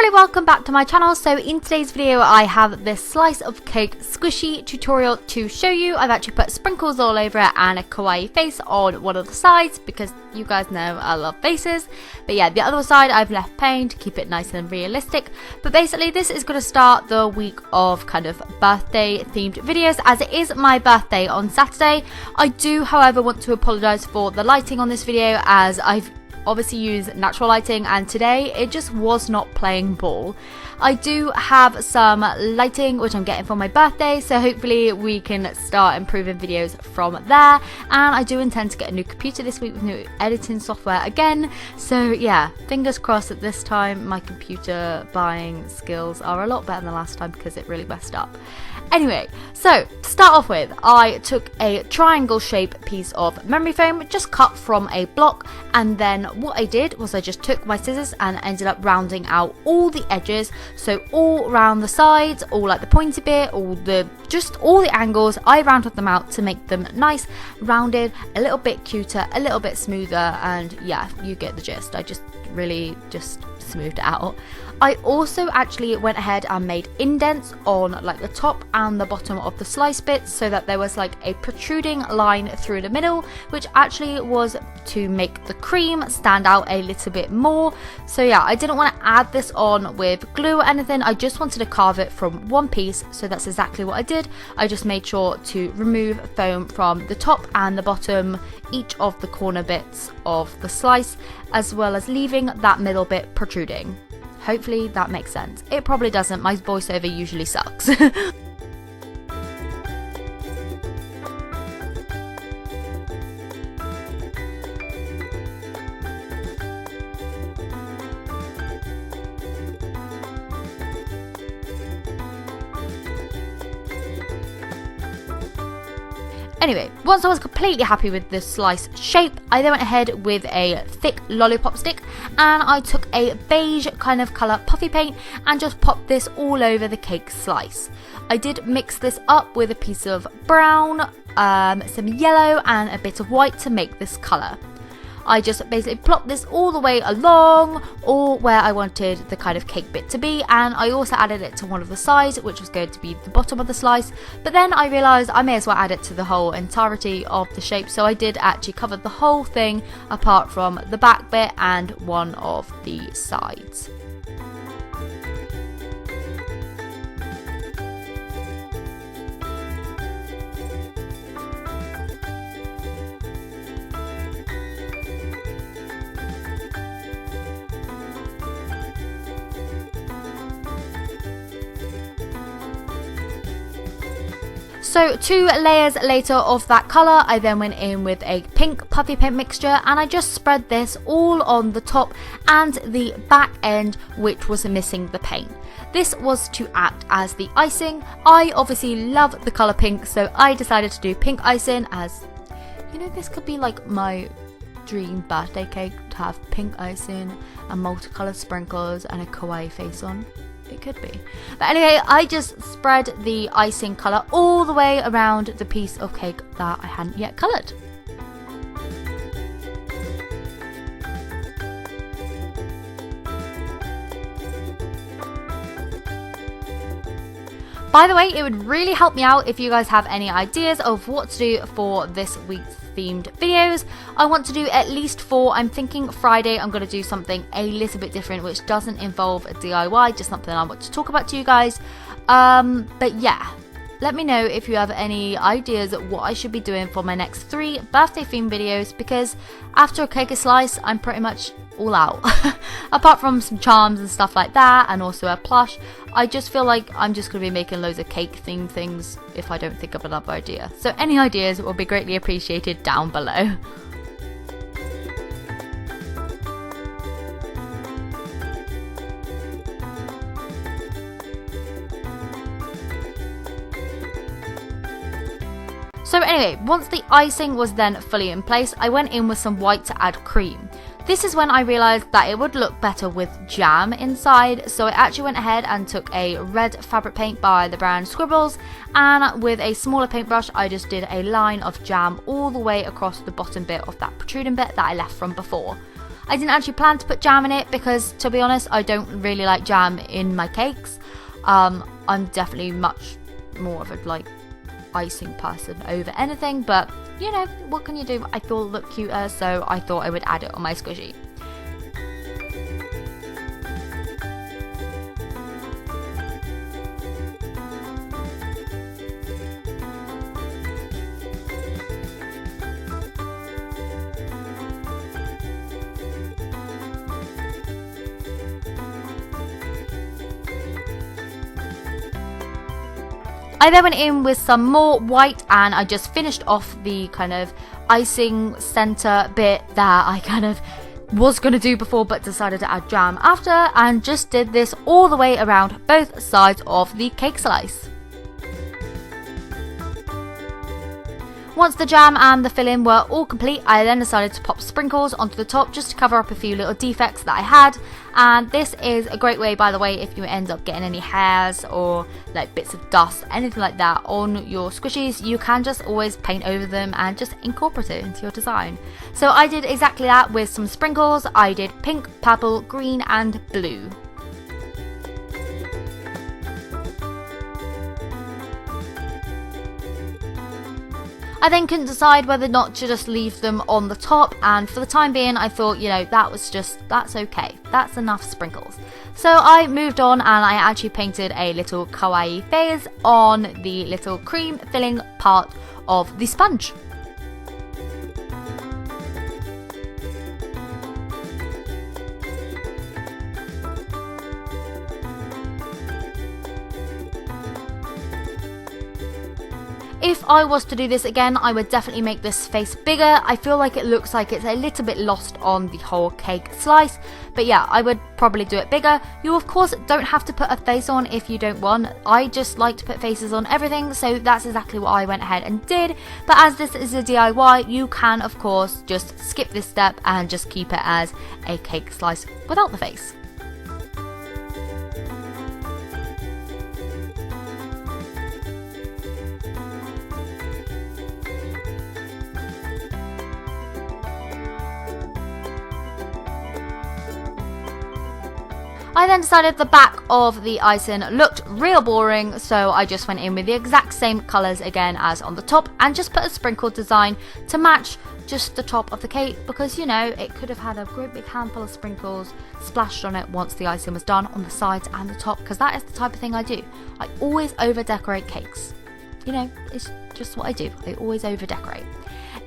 everybody, welcome back to my channel. So in today's video I have this slice of cake squishy tutorial to show you. I've actually put sprinkles all over it and a kawaii face on one of the sides because you guys know I love faces. But yeah, the other side I've left plain to keep it nice and realistic. But basically this is going to start the week of kind of birthday themed videos, as it is my birthday on Saturday. I do however want to apologise for the lighting on this video, as I've obviously use natural lighting and today it just was not playing ball. I do have some lighting which I'm getting for my birthday, so hopefully we can start improving videos from there. And I do intend to get a new computer this week with new editing software again, so yeah, fingers crossed that this time my computer buying skills are a lot better than last time because it really messed up. Anyway, so to start off with, I took a triangle shaped piece of memory foam just cut from a block, and then what I did was I just took my scissors and ended up rounding out all the edges, so all around the sides, all like the pointy bit, all the angles, I rounded them out to make them nice, rounded, a little bit cuter, a little bit smoother, and yeah, you get the gist. I just really smoothed it out. I also actually went ahead and made indents on like the top and the bottom of the slice bits so that there was like a protruding line through the middle, which actually was to make the cream stand out a little bit more. So yeah, I didn't want to add this on with glue or anything, I just wanted to carve it from one piece, so that's exactly what I did. I just made sure to remove foam from the top and the bottom, each of the corner bits of the slice, as well as leaving that middle bit protruding. Hopefully that makes sense. It probably doesn't, my voiceover usually sucks. Anyway, once I was completely happy with the slice shape, I then went ahead with a thick lollipop stick and I took a beige kind of colour puffy paint and just popped this all over the cake slice. I did mix this up with a piece of brown, some yellow and a bit of white to make this colour. I just basically plopped this all the way along, or where I wanted the kind of cake bit to be, and I also added it to one of the sides, which was going to be the bottom of the slice, but then I realised I may as well add it to the whole entirety of the shape, so I did actually cover the whole thing apart from the back bit and one of the sides. So 2 layers later of that colour, I then went in with a pink puffy paint mixture and I just spread this all on the top and the back end, which was missing the paint. This was to act as the icing. I obviously love the colour pink, so I decided to do pink icing, as you know, this could be like my dream birthday cake, to have pink icing and multicolored sprinkles and a kawaii face on. It could be. But anyway, I just spread the icing colour all the way around the piece of cake that I hadn't yet coloured. By the way, it would really help me out if you guys have any ideas of what to do for this week's themed videos. I want to do at least 4. I'm thinking Friday I'm going to do something a little bit different which doesn't involve a DIY, just something I want to talk about to you guys. But yeah, let me know if you have any ideas of what I should be doing for my next 3 birthday themed videos, because after a cake slice I'm pretty much all out. Apart from some charms and stuff like that, and also a plush, I just feel like I'm just going to be making loads of cake themed things if I don't think of another idea. So any ideas will be greatly appreciated down below. So anyway, once the icing was then fully in place, I went in with some white to add cream. This is when I realised that it would look better with jam inside, so I actually went ahead and took a red fabric paint by the brand Scribbles, and with a smaller paintbrush I just did a line of jam all the way across the bottom bit of that protruding bit that I left from before. I didn't actually plan to put jam in it because, to be honest, I don't really like jam in my cakes. I'm definitely much more of a like icing person over anything, but you know, what can you do? I thought it looked cuter, so I thought I would add it on my squishy. I then went in with some more white and I just finished off the kind of icing center bit that I kind of was going to do before but decided to add jam after, and just did this all the way around both sides of the cake slice. Once the jam and the filling were all complete, I then decided to pop sprinkles onto the top just to cover up a few little defects that I had. And this is a great way, by the way, if you end up getting any hairs or like bits of dust, anything like that on your squishies, you can just always paint over them and just incorporate it into your design. So I did exactly that with some sprinkles. I did pink, purple, green and blue. I then couldn't decide whether or not to just leave them on the top, and for the time being I thought, you know, that's okay, that's enough sprinkles. So I moved on and I actually painted a little kawaii face on the little cream filling part of the sponge. If I was to do this again, I would definitely make this face bigger. I feel like it looks like it's a little bit lost on the whole cake slice. But yeah, I would probably do it bigger. You of course don't have to put a face on if you don't want. I just like to put faces on everything, so that's exactly what I went ahead and did. But as this is a DIY, you can of course just skip this step and just keep it as a cake slice without the face. I then decided the back of the icing looked real boring, so I just went in with the exact same colours again as on the top and just put a sprinkled design to match just the top of the cake, because you know, it could have had a great big handful of sprinkles splashed on it once the icing was done on the sides and the top, because that is the type of thing I do. I always over decorate cakes. You know, it's just what I do. I always over decorate.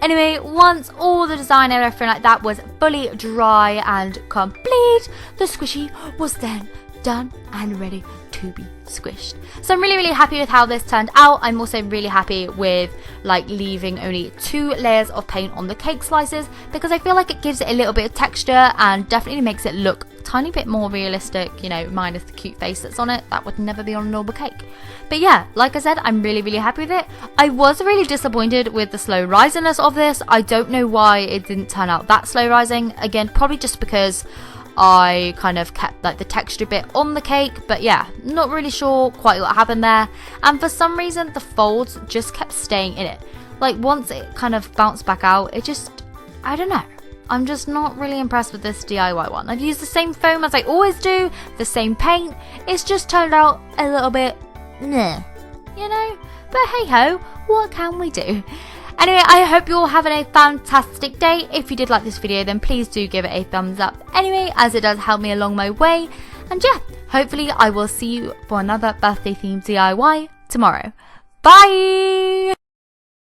Anyway, once all the design and everything like that was fully dry and complete, the squishy was then done and ready to be squished. So I'm really happy with how this turned out. I'm also really happy with like leaving only 2 layers of paint on the cake slices, because I feel like it gives it a little bit of texture and definitely makes it look a tiny bit more realistic, you know, minus the cute face that's on it. That would never be on a normal cake. But yeah, like I said, I'm really happy with it. I was really disappointed with the slow risiness of this. I don't know why it didn't turn out that slow rising. Again, probably just because I kind of kept like the texture bit on the cake, but yeah, not really sure quite what happened there. And for some reason the folds just kept staying in it. Like once it kind of bounced back out, it just, I don't know. I'm just not really impressed with this DIY one. I've used the same foam as I always do, the same paint. It's just turned out a little bit meh, you know? But hey ho, what can we do? Anyway, I hope you're all having a fantastic day. If you did like this video, then please do give it a thumbs up anyway, as it does help me along my way. And yeah, hopefully I will see you for another birthday themed DIY tomorrow. Bye!